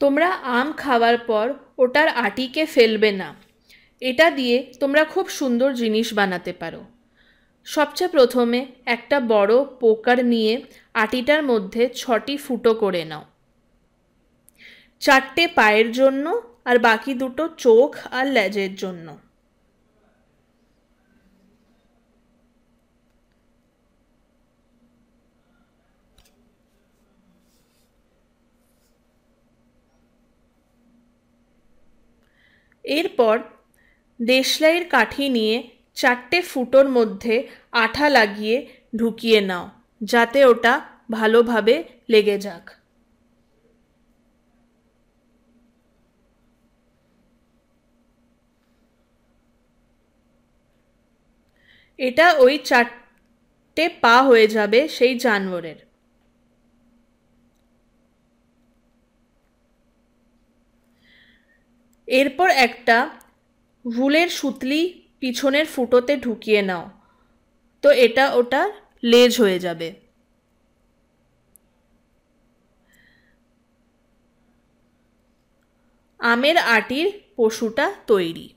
তোমরা আম খাওয়ার পর ওটার আটিকে ফেলবে না। এটা দিয়ে তোমরা খুব সুন্দর জিনিস বানাতে পারো। সবচেয়ে প্রথমে একটা বড় পোকার নিয়ে আটিটার মধ্যে 6টি ফুটো করে নাও। 4টে পায়ের জন্য আর বাকি দুটো চোখ আর লেজের জন্য। এরপর দেশলাইয়ের কাঠি নিয়ে 4টে ফুটোর মধ্যে আঠা লাগিয়ে ঢুকিয়ে নাও, যাতে ওটা ভালোভাবে লেগে যাক। এটা ওই 4টে পা হয়ে যাবে সেই জানোয়ারের। এরপর একটা উলের সুতলি পিছনের ফুটোতে ঢুকিয়ে নাও, তো এটা ওটা লেজ হয়ে যাবে। আমের আটির পশুটা তৈরি।